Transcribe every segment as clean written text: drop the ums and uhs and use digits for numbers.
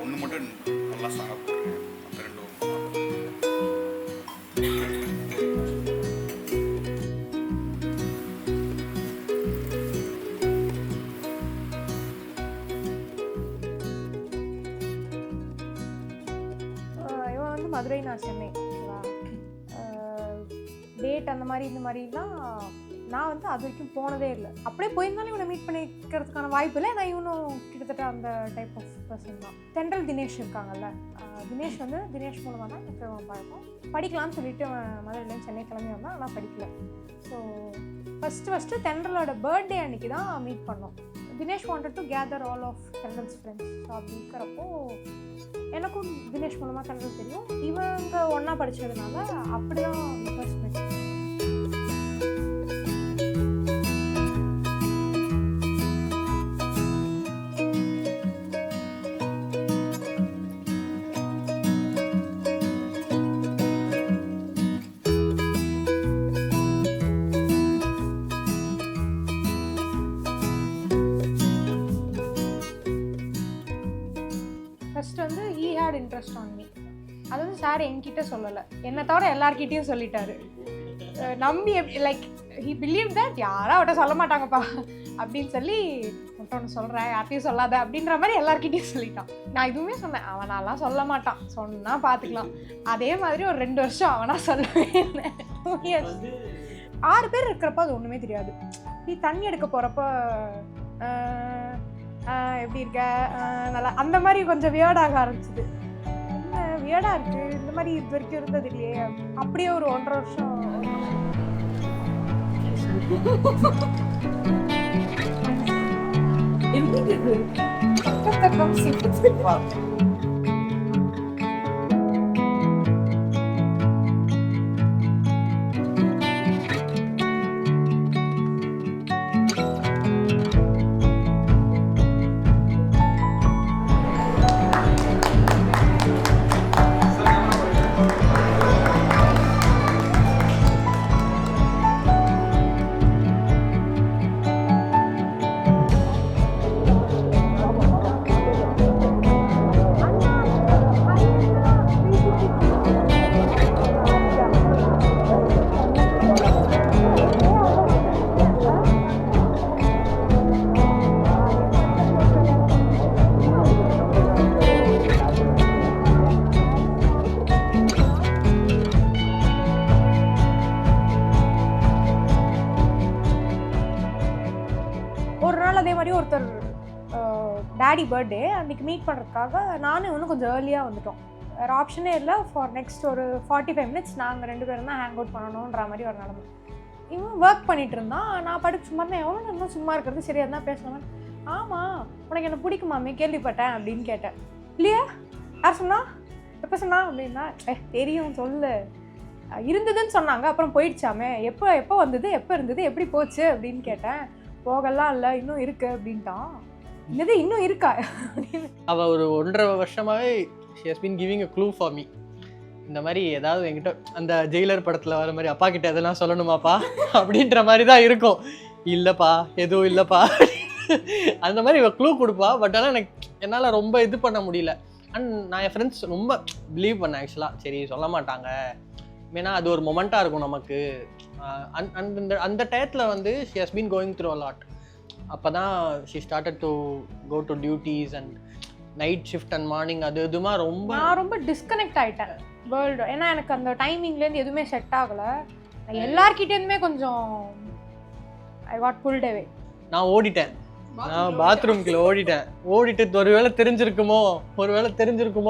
ஒன்று மட்டும் நல்லா ஸ்ட்ராங்காக போட்டுருக்கேன், மற்ற ரெண்டும் இவன் வந்து மதுரை, நான் சென்னை. ஓகேவா? டேட் அந்த மாதிரி இந்த மாதிரிலாம் நான் வந்து அது வரைக்கும் போனதே இல்லை. அப்படியே போயிருந்தாலும் இவனை மீட் பண்ணிக்கிறதுக்கான வாய்ப்பு இல்லை. நான் இவனும் கிட்டத்தட்ட அந்த டைப் ஆஃப் பர்சன் தான். தென்றல் தினேஷ் இருக்காங்கல்ல, தினேஷ் வந்து தினேஷ் மூலமாக தான் எனக்கு அவன் பழக்கம். படிக்கலான்னு சொல்லிட்டு அவன் மதுரையிலேருந்து சென்னை கிளம்பி வந்தான், ஆனால் படிக்கல. ஸோ ஃபஸ்ட்டு தென்றலோட பர்த்டே அன்னைக்கு தான் மீட் பண்ணோம். Dinesh wanted to gather all of Thendral's friends. So அப்படி இருக்கிறப்போ எனக்கும் தினேஷ் மூலமாக தென்றல் தெரியும். இவங்க ஒன்றா படித்ததுனால அப்படி தான் ஃபர்ஸ்ட் மீட். ஃபஸ்ட்டு வந்து he had interest on me. அது வந்து சார் என்கிட்ட சொல்லலை, என்னை தவிர எல்லார்கிட்டையும் சொல்லிட்டாரு. நம்பி லைக் ஹி பிலீவ் தட் யாரும் அவட்ட சொல்ல மாட்டாங்கப்பா அப்படின்னு சொல்லி மட்டும் ஒன்று சொல்கிறேன், யார்ட்டையும் சொல்லாத அப்படின்ற மாதிரி எல்லார்கிட்டையும் சொல்லிட்டான். நான் இதுவுமே சொன்னேன், அவனாலாம் சொல்ல மாட்டான், சொன்னால் பார்த்துக்கலாம். அதே மாதிரி ஒரு 2 வருஷம் அவனா சொல்லவே இல்லை. 6 பேர் இருக்கிறப்ப அது ஒன்றுமே தெரியாது. நீ தண்ணி எடுக்க போகிறப்ப எப்படி இருக்க, நல்லா அந்த மாதிரி கொஞ்சம் வியர்டாக ஆரம்பிச்சுது. என்ன வியர்டாக இருக்குது, இந்த மாதிரி இது வரைக்கும் இருந்தது இல்லையே. அப்படியே ஒரு 1.5 வருஷம். அதே மாதிரி ஒருத்தர் டேடி பர்த்டே அன்றைக்கி மீட் பண்ணுறதுக்காக நானும் இன்னும் கொஞ்சம் ஏர்லியாக வந்துட்டோம். வேறு ஆப்ஷனே இல்லை. ஃபார் நெக்ஸ்ட் ஒரு 45 மினிட்ஸ் நாங்கள் 2 பேரும் தான் ஹேங் அவுட் பண்ணணுன்ற மாதிரி ஒரு நிலமை. இவன் ஒர்க் பண்ணிகிட்டு இருந்தான், நான் படுத்து சும்மா இருந்தேன். எவ்வளோ இன்னும் சும்மா இருக்கிறது சரி, அதுதான் பேசணும். ஆமாம், உனக்கு என்ன பிடிக்குமாமே, கேள்விப்பட்டேன் அப்படின்னு கேட்டேன். இல்லையா, யார் சொன்னா, எப்போ சொன்னா அப்படின்னா, தெரியும் சொல்லு, இருந்ததுன்னு சொன்னாங்க, அப்புறம் போயிடுச்சாமே, எப்போ வந்தது, எப்போ இருந்தது, எப்படி போச்சு அப்படின்னு கேட்டேன். போகலாம் இல்லை, இன்னும் இருக்கு அப்படின்ட்டான். இது இன்னும் இருக்கா அப்படின்னு. அவள் ஒரு 1.5 வருஷமாகவே she has been giving a clue for me. இந்த மாதிரி ஏதாவது என்கிட்ட அந்த ஜெயிலர் படத்தில் வர மாதிரி அப்பா கிட்ட எதெல்லாம் சொல்லணுமாப்பா அப்படின்ற மாதிரி தான் இருக்கும். இல்லைப்பா, எதுவும் இல்லைப்பா அந்த மாதிரி இவள் க்ளூ கொடுப்பா. பட் ஆனால் என்னால் ரொம்ப இது பண்ண முடியல. அண்ட் நான் என் ஃப்ரெண்ட்ஸ் ரொம்ப பிலீவ் பண்ணேன் ஆக்சுவலாக. சரி சொல்ல மாட்டாங்க, ஏன்னா அது ஒரு மொமெண்ட்டாக இருக்கும் நமக்கு. அந்த டயத்தில் வந்து she has been going through a lot. அப்போ தான் she started to go to duties and night shift and morning. அது எதுவுமா நான் ரொம்ப டிஸ்கனெக்ட் ஆகிட்டேன் வேர்ல்டு. ஏன்னா எனக்கு அந்த டைமிங்லேருந்து எதுவுமே செட் ஆகலை. எல்லார்கிட்டேருந்துமே கொஞ்சம் ஐ காட் புல்ட் அவே. நான் ஓடிட்டேன், நான் பாத்ரூம்குள்ள ஓடிட்டு ஒருவேளை தெரிஞ்சிருக்குமோ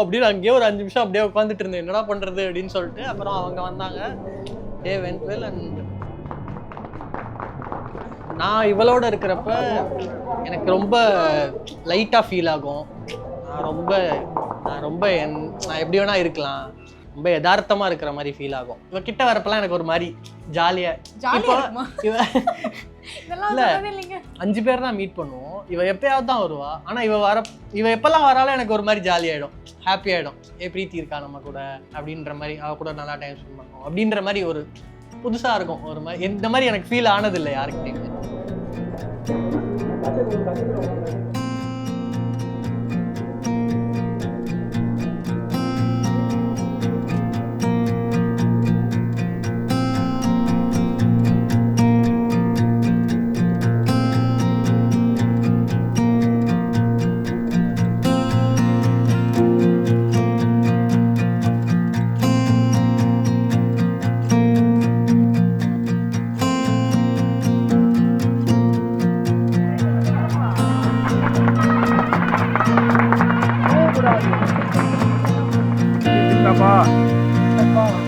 அப்படின்னு அங்கேயே ஒரு 5 நிமிஷம் அப்படியே உட்காந்துட்டு இருந்தேன், என்னடா பண்ணுறது அப்படின்னு சொல்லிட்டு. அப்புறம் அவங்க வந்தாங்க, டே வென்ட் வெல். அண்ட் நான் இவளோட இருக்கிறப்ப எனக்கு ரொம்ப லைட்டாக ஃபீல் ஆகும். நான் எப்படி வேணா இருக்கலாம், ரொம்ப யதார்த்தமாக இருக்கிற மாதிரி ஃபீல் ஆகும். இவ கிட்ட வரப்பெல்லாம் எனக்கு ஒரு மாதிரி ஜாலியாக. இல்லை, 5 பேர் தான் மீட் பண்ணுவோம். இவ எப்பயாவது தான் வருவா. ஆனால் இவ எப்பெல்லாம் வராலும் எனக்கு ஒரு மாதிரி ஜாலியாகிடும், ஹாப்பி ஆகிடும். பிரீத்தி இருக்கா நம்ம கூட அப்படின்ற மாதிரி, அவள் கூட நல்லா டைம் ஸ்பெண்ட் பண்ணுவோம் அப்படின்ற மாதிரி ஒரு புதுசாக இருக்கும். ஒரு மாதிரி இந்த மாதிரி எனக்கு ஃபீல் ஆனதில்லை யாருக்கிட்டையுமே.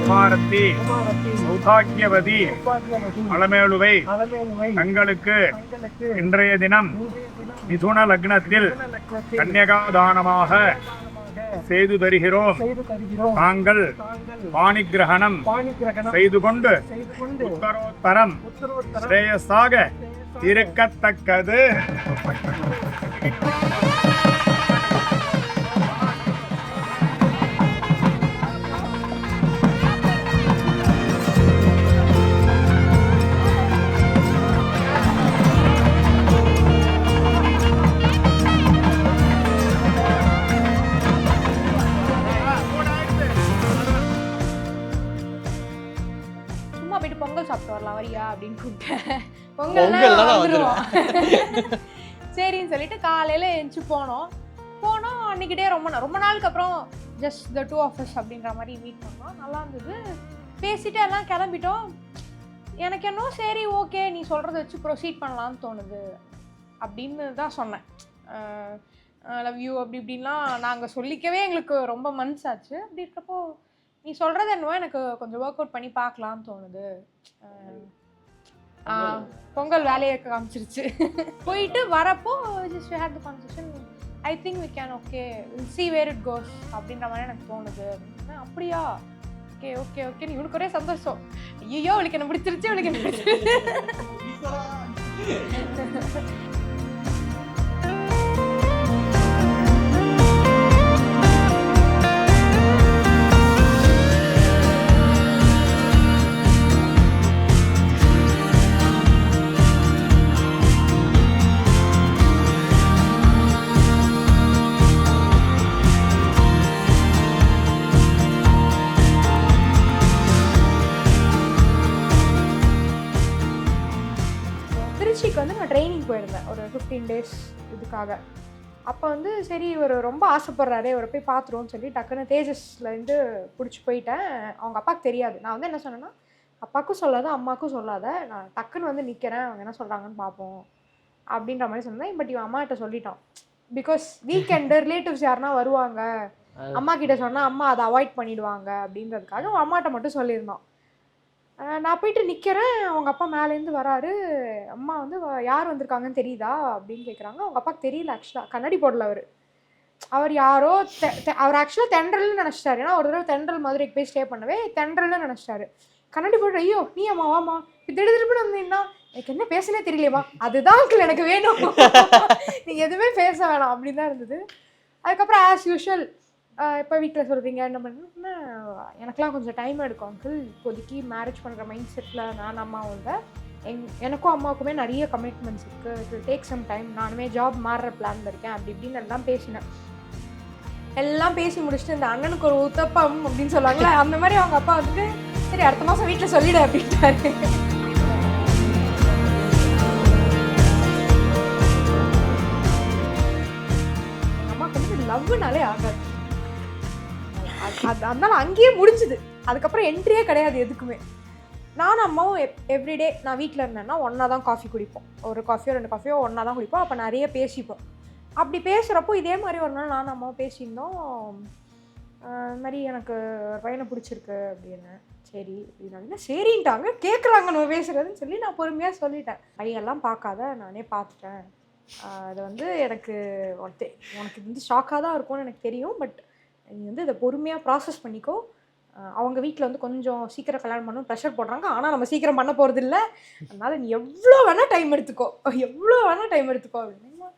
குமாரத்தி சௌபாகியவதி அலமேலுவை தங்களுக்கு இன்றைய தினம் மிதுன லக்னத்தில் கன்யகாதானமாக செய்து தருகிறோம். தாங்கள் பாணிகிரகணம் செய்து கொண்டு உத்தரோத்தரம் ஸ்ரேயஸாக இருக்கத்தக்கது. பொங்கல் சாப்பிட்டு வரலாம் வரியா அப்படின்னு கூப்பிட்டேன். பொங்கல் வந்துருவோம் சரின்னு சொல்லிட்டு காலையில எழுந்துச்சு போனோம். அன்னைக்கிட்டே ரொம்ப நாளுக்கு அப்புறம் just the two of us அப்படின்ற மாதிரி மீட் பண்ணோம். நல்லா இருந்தது. பேசிட்டு எல்லாம் கிளம்பிட்டோம். எனக்கு என்ன சரி ஓகே நீ சொல்கிறத வச்சு ப்ரொசீட் பண்ணலான்னு தோணுது அப்படின்னு தான் சொன்னேன். லவ் யூ அப்படி இப்படின்லாம் நாங்கள் சொல்லிக்கவே எங்களுக்கு ரொம்ப மந்த்ஸ் ஆச்சு. அப்படி இருக்கப்போ நீ சொல்கிறது என்னவோ எனக்கு கொஞ்சம் ஒர்க் அவுட் பண்ணி பார்க்கலான்னு தோணுது. பொங்கல் வேலையை காமிச்சிருச்சு. போயிட்டு வரப்போ just we had the conversation. I think we can okay we'll see where it goes அப்படின்ற மாதிரி எனக்கு தோணுது. அப்படியா ஓகே ஓகே ஓகே இவனுக்கு ஒரே சந்தோஷம். ஐயோ அவளுக்கு என்ன பிடிச்சிருச்சு அவளுக்கு என்ன வந்து நான் ட்ரைனிங் போயிருந்தேன் ஒரு 15 days இதுக்காக. அப்போ வந்து சரி இவர் ரொம்ப ஆசைப்படுறாரு இவரை போய் பார்த்துருவோன்னு சொல்லி டக்குன்னு தேஜஸ்லேருந்து பிடிச்சி போயிட்டேன். அவங்க அப்பாவுக்கு தெரியாது. நான் வந்து என்ன சொன்னேன்னா அப்பாவுக்கும் சொல்லாத அம்மாவுக்கும் சொல்லாத, நான் டக்குன்னு வந்து நிற்கிறேன் அவங்க என்ன சொல்கிறாங்கன்னு பார்ப்போம் அப்படின்ற மாதிரி சொன்னேன். பட் இவன் அம்மாகிட்ட சொல்லிட்டான். பிகாஸ் வீக்கெண்டு ரிலேட்டிவ்ஸ் யாருன்னா வருவாங்க, அம்மா கிட்ட சொன்னால் அம்மா அதை அவாய்ட் பண்ணிடுவாங்க அப்படின்றதுக்காக அவன் அம்மாட்ட மட்டும் சொல்லியிருந்தான். நான் போயிட்டு நிற்கிறேன். அவங்க அப்பா மேலேருந்து வராரு. அம்மா வந்து யார் வந்திருக்காங்கன்னு தெரியுதா அப்படின்னு கேட்குறாங்க. அவங்க அப்பாவுக்கு தெரியல. ஆக்சுவலாக கண்ணாடி போடல அவர் யாரோ அவர் ஆக்சுவலாக தென்றல்னு நினச்சிட்டாரு. ஏன்னா ஒரு தடவை தென்றல் மதுரைக்கு போய் ஸ்டே பண்ணவே தென்றல்னு நினச்சிட்டாரு. கண்ணாடி போட்டு ஐயோ நீ அம்மா வாமா திருப்பி வந்தீங்கன்னா எனக்கு என்ன பேசுனே தெரியலையம்மா, அதுதான் அங்கிள் எனக்கு வேணும், நீங்கள் எதுவுமே பேச வேணாம் அப்படின்னு தான் இருந்தது. அதுக்கப்புறம் ஆஸ் யூஷுவல் இப்போ வீட்டில் சொல்கிறீங்க என்ன பண்ண, எனக்கெலாம் கொஞ்சம் டைம் எடுக்கும் அங்கிள், இப்போதைக்கு மேரேஜ் பண்ணுற மைண்ட் செட்டில் நான் அம்மாவும் இல்லை, எனக்கும் அம்மாவுக்குமே நிறைய கமிட்மெண்ட்ஸ் இருக்குது, it will take some time, நானுமே ஜாப் மாறுற பிளானில் இருக்கேன் அப்படி இப்படின்னு எல்லாம் பேசினேன். எல்லாம் பேசி முடிச்சுட்டு இந்த அண்ணனுக்கு ஒரு உத்தப்பம் அப்படின்னு சொல்லுவாங்களே அந்த மாதிரி அவங்க அப்பா வந்துட்டு சரி அடுத்த மாதம் வீட்டில் சொல்லிடு அப்படின்ட்டாரு. எங்கள் அம்மாவுக்கு வந்து லவ்னாலே ஆகாது. அதனால அங்கேயே முடிஞ்சுது. அதுக்கப்புறம் என்ட்ரியே கிடையாது எதுக்குமே. நானும் அம்மாவும் எவ்ரிடே நான் வீட்டில் இருந்தேன்னா ஒன்றா தான் காஃபி குடிப்போம். ஒரு காஃபியோ 2 காஃபியோ ஒன்றா தான் குடிப்போம். அப்போ நிறைய பேசிப்போம். அப்படி பேசுகிறப்போ இதே மாதிரி ஒரு நாள் நானும் அம்மாவும் பேசியிருந்தோம். இந்த மாதிரி எனக்கு ஒரு பையனை பிடிச்சிருக்கு அப்படின்னு. சரி அப்படின்னா சரின்ட்டாங்க, கேட்குறாங்க நம்ம பேசுகிறதுன்னு சொல்லி நான் பொறுமையாக சொல்லிட்டேன். பையெல்லாம் பார்க்காத, நானே பார்த்துட்டேன். அது வந்து எனக்கு உனக்கு வந்து ஷாக்காக தான் இருக்கும்னு எனக்கு தெரியும். பட் நீ வந்து இதை பொறுமையாக ப்ராசஸ் பண்ணிக்கோ. அவங்க வீட்டில் வந்து கொஞ்சம் சீக்கிரம் கல்யாணம் பண்ணணும் ப்ரெஷர் போடுறாங்க. ஆனால் நம்ம சீக்கிரம் பண்ண போகிறது இல்லை. அதனால் நீ எவ்வளோ வேணால் டைம் எடுத்துக்கோ அப்படின்னு.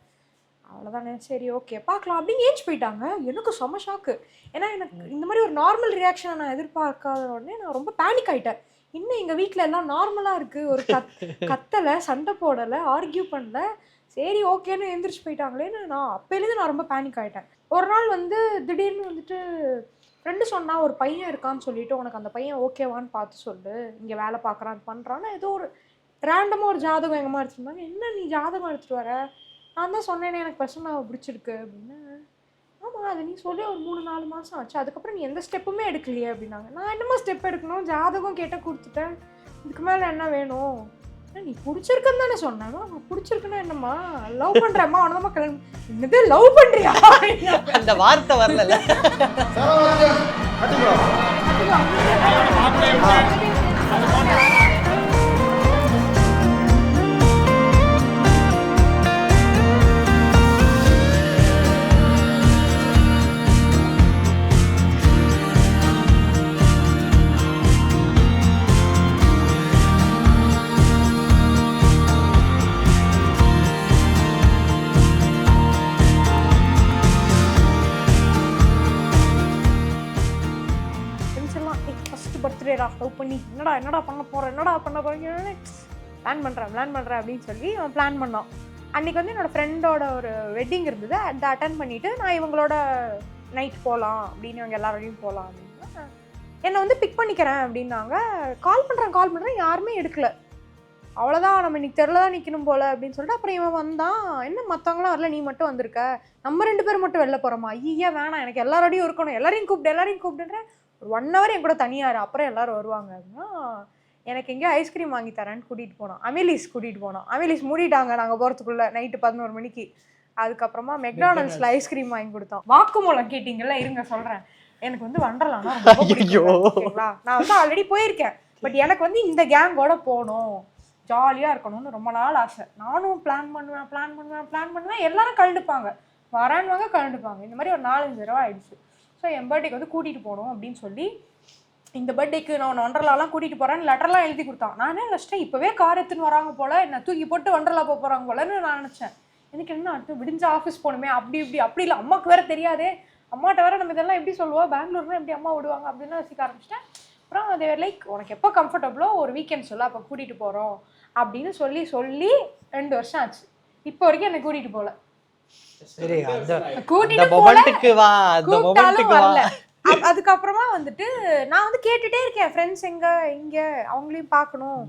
அவ்வளோதானே, சரி ஓகே பார்க்கலாம் அப்படின்னு ஏஞ்சி போயிட்டாங்க. எனக்கு செம்ம ஷாக்கு. ஏன்னா எனக்கு இந்த மாதிரி ஒரு நார்மல் ரியாக்ஷனை நான் எதிர்பார்க்காத உடனே நான் ரொம்ப பேனிக் ஆகிட்டேன். இன்னும் எங்கள் வீட்டில் எல்லாம் நார்மலாக இருக்குது, ஒரு கத்தலை, சண்டை போடலை, ஆர்கியூ பண்ணல, சரி ஓகேன்னு எந்திரிச்சு போயிட்டாங்களேன்னு நான் அப்போலேருந்து நான் ரொம்ப பேனிக் ஆகிட்டேன். ஒரு நாள் வந்து திடீர்னு வந்துட்டு ஃப்ரெண்டு சொன்னா ஒரு பையன் இருக்கான்னு சொல்லிட்டு உனக்கு அந்த பையன் ஓகேவான்னு பார்த்து சொல்லு, இங்கே வேலை பார்க்குறான் பண்ணுறான்னு ஏதோ ஒரு ரேண்டமாக ஒரு ஜாதகம் எங்கம்மா எடுத்துருந்தாங்க. என்ன நீ ஜாதகம் எடுத்துகிட்டு வர? நான் தான் சொன்னேனே எனக்கு பர்சனாக பிடிச்சிருக்கு அப்படின்னு. ஆமாம் அது நீ சொல்லி ஒரு 3-4 மாதம் ஆச்சு, அதுக்கப்புறம் நீ எந்த ஸ்டெப்புமே எடுக்கலையே அப்படின்னாங்க. நான் என்னமோ ஸ்டெப் எடுக்கணும், ஜாதகம் கேட்டால் கொடுத்துட்டேன், இதுக்கு மேலே என்ன வேணும்? நீ பிடிச்சிருக்குன்னு தானே சொன்னேன். பிடிச்சிருக்குன்னா என்னம்மா லவ் பண்ணுறேம்மா அவனதாம்மா கல்யாணம். என்னது லவ் பண்ணுறியா? அந்த வார்த்தை வரல. லவ் பண்ணி என்னடா பண்ண போகிறேன் பிளான் பண்ணுறேன் அப்படின்னு சொல்லி அவன் பிளான் பண்ணான். அன்றைக்கி வந்து என்னோடய ஃப்ரெண்டோட ஒரு வெட்டிங் இருந்தது, அதை அட்டன் பண்ணிவிட்டு நான் இவங்களோட நைட் போகலாம் அப்படின்னு இவங்க எல்லாரோடையும் போகலாம் அப்படின்னா என்னை வந்து பிக் பண்ணிக்கிறேன் அப்படின்னாங்க. கால் பண்ணுறேன் யாருமே எடுக்கல. அவ்வளோதான் நம்ம இன்னைக்கு தெருல தான் நிற்கணும் போல் அப்படின்னு சொல்லிட்டு அப்புறம் இவன் வந்தான். என்ன மற்றவங்களாம் வரல, நீ மட்டும் வந்திருக்க, நம்ம 2 பேர் மட்டும் வெளில போகிறோமா? ஐயா வேணாம், எனக்கு எல்லாரோடையும் இருக்கணும், எல்லாரையும் கூப்பிடுன்றேன். ஒரு 1 hour என் கூட தனியாரு, அப்புறம் எல்லாரும் வருவாங்க அப்படின்னா எனக்கு எங்கேயோ ஐஸ்கிரீம் வாங்கி தரேன்னு கூட்டிகிட்டு போனோம். அமிலிஸ் மூடிட்டாங்க நாங்கள் போகிறதுக்குள்ளே நைட்டு 11 மணிக்கு. அதுக்கப்புறமா மெக்டானல்ட்ஸில் ஐஸ்கிரீம் வாங்கி கொடுத்தோம். வாக்குமூலம் கேட்டிங்கல்ல, இருங்க சொல்கிறேன். எனக்கு வந்து வண்டர்லான்னா ரொம்ப பிடிக்கும். ஓகேங்களா, நான் வந்து ஆல்ரெடி போயிருக்கேன், பட் எனக்கு வந்து இந்த கேங்கோட போகணும், ஜாலியாக இருக்கணும்னு ரொம்ப நாள் ஆசை. நானும் பிளான் பண்ணுவேன். எல்லாரும் கலந்துப்பாங்க, வரேன்வாங்க கலந்துப்பாங்க. இந்த மாதிரி ஒரு 4-5 தடவை ஆயிடுச்சு. ஸோ என் பர்த்டேக்கு வந்து கூட்டிகிட்டு போகணும் அப்படின்னு சொல்லி இந்த பர்த்டேக்கு நான் ஒண்டர்லாலாம் கூட்டிகிட்டு போகிறேன்னு லெட்டர்லாம் எழுதி கொடுத்தான். நானே நினச்சிட்டேன் இப்போவே கார் எடுத்துன்னு வராங்க போல், என்ன தூக்கி போட்டு ஒண்டர்லா போக போகிறாங்க போலன்னு நான் நினச்சேன். எனக்கு என்ன அடுத்து விடிஞ்ச ஆஃபீஸ் போகணுமே, அப்படி இல்லை, அம்மாவுக்கு வேறு தெரியாதே, அம்மாட்ட வேறு நம்ம இதெல்லாம் எப்படி சொல்லுவோம், பெங்களூர்னா எப்படி அம்மா விடுவாங்க அப்படின்னு யோசிக்க ஆரம்பிச்சிட்டேன். அப்புறம் அது லைக் உனக்கு எப்போ கம்ஃபர்டபுளோ ஒரு வீக்கெண்ட் சொல்ல, அப்போ கூட்டிகிட்டு போகிறோம் அப்படின்னு சொல்லி 2 வருஷம் ஆச்சு. இப்போ வரைக்கும் என்னை கூட்டிகிட்டு போகல. சரி, அதுக்கப்புறமா வந்துட்டு நான் வந்து கேட்டுட்டே இருக்கேன், ஃப்ரெண்ட்ஸ் இங்க அவங்களையும் பார்க்கணும்,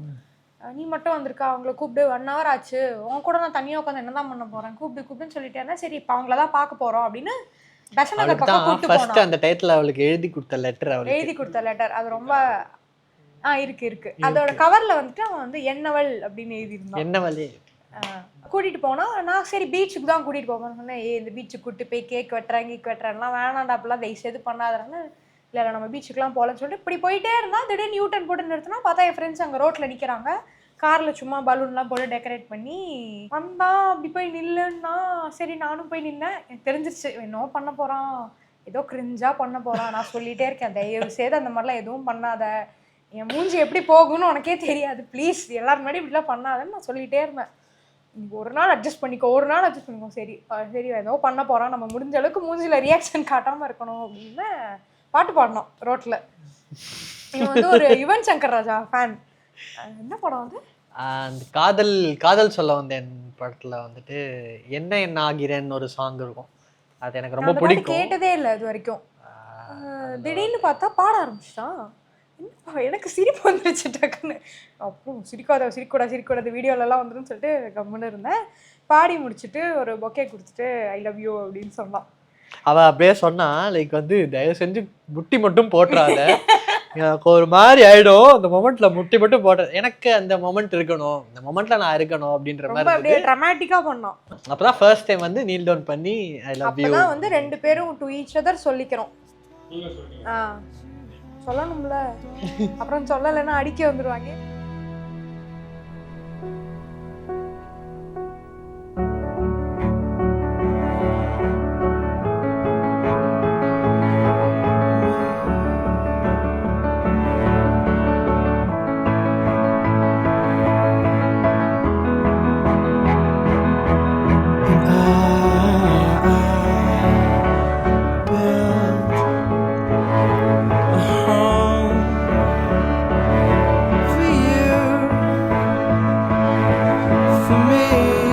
நீ மட்டும் வந்திருக்கா, அவங்கள கூப்பிடு, 1 hour ஆச்சு, உன் கூட நான் தனியாக உட்காந்து என்னதான் பண்ண போறேன், கூப்பிடுன்னு சொல்லிட்டேன்னா சரி இப்போ அவங்களதான் பார்க்க போறோம் அப்படின்னு பெசநகர் பக்கம் கூப்பிட்டு போனோம். அந்த டைட்டில் அவளுக்கு எழுதி கொடுத்த லெட்டர் அது ரொம்ப இருக்கு. அதோட கவர்ல வந்துட்டு அவன் வந்து என்னவள் அப்படின்னு எழுதியிருந்தான். என்னவளே கூட்டிகிட்டு போனால் நான் சரி பீச்சுக்கு தான் கூட்டிகிட்டு போகணும்னு சொன்னேன். இந்த பீச்சுக்கு கூப்பிட்டு போய் கேக் வெட்டுறேன்லாம் வேணாண்டா, அப்படிலாம் தயவுசெய்து பண்ணாதான்னு. இல்லை நம்ம பீச்சுக்குலாம் போகலன்னு சொல்லிட்டு இப்படி போயிட்டே இருந்தால் திடீர்னு நியூட்டன் போட்டு நிறுத்தினா பார்த்தா என் ஃப்ரெண்ட்ஸ் அங்கே ரோட்டில் நிற்கிறாங்க, காரில் சும்மா பலூன்லாம் போட்டு டெக்கரேட் பண்ணி வந்தான். அப்படி போய் நில்லுன்னா சரி நானும் போய் நின்னேன். எனக்கு தெரிஞ்சிருச்சு என்னவோ பண்ண போகிறான், ஏதோ கிரிஞ்சாக பண்ண போகிறான். நான் சொல்லிகிட்டே இருக்கேன் தயவு செய்து அந்த மாதிரிலாம் எதுவும் பண்ணாத, என் மூஞ்சி எப்படி போகும்னு உனக்கே தெரியாது, ப்ளீஸ் எல்லாரும் முன்னாடி இப்படிலாம் பண்ணாதன்னு நான் சொல்லிகிட்டே இருந்தேன். ஒரு நாள் அட்ஜஸ்ட் பண்ணிக்கோ சரி ஏதோ பண்ண போகிறோம், நம்ம முடிஞ்ச அளவுக்கு மூஞ்சியில் ரியாக்ஷன் காட்டாமல் இருக்கணும் அப்படின்னு பாட்டு பாடணும் ரோட்டில். இவன் வந்து ஒரு யுவன் சங்கர் ராஜா ஃபேன். என்ன படம் வந்து அந்த காதல் சொல்ல வந்தேன் படத்தில் வந்துட்டு என்ன ஆகிறேன்னு ஒரு சாங் இருக்கும், அது எனக்கு ரொம்ப பிடிக்கும். கேட்டதே இல்லை இது வரைக்கும். திடீர்னு பார்த்தா பாட ஆரம்பிச்சிட்டான். எனக்கு சிரிப்பு வந்துருச்சு டக்குன்னு. அப்புறம் சிரிக்கூடாது வீடியோலலாம் வந்துடும் சொல்லிட்டு கம்முன்னு இருந்தேன். பாடி முடிச்சுட்டு ஒரு பொக்கே கொடுத்துட்டு ஐ லவ் யூ அப்படின்னு சொன்னான். அவள் அப்படியே சொன்னா லைக் வந்து தயவு செஞ்சு முட்டி மட்டும் போட்டுறாத, எனக்கு ஒரு மாதிரி ஆயிடும் அந்த மொமெண்ட்ல, முட்டி மட்டும் போடுற, எனக்கு அந்த மொமெண்ட் இருக்கணும், இந்த மொமெண்ட்ல நான் இருக்கணும் அப்படின்ற மாதிரி அப்படியே ட்ராமாட்டிக்கா பண்ணோம். அப்பதான் ஃபர்ஸ்ட் டைம் வந்து நீல் டவுன் பண்ணி ஐ லவ் யூ அப்பதான் வந்து 2 பேரும் டு ஈச் அதர் சொல்லிக்கிறோம். சொல்லணும்ல, அப்புறம் சொல்லலைன்னா அடிக்க வந்துருவாங்க. For me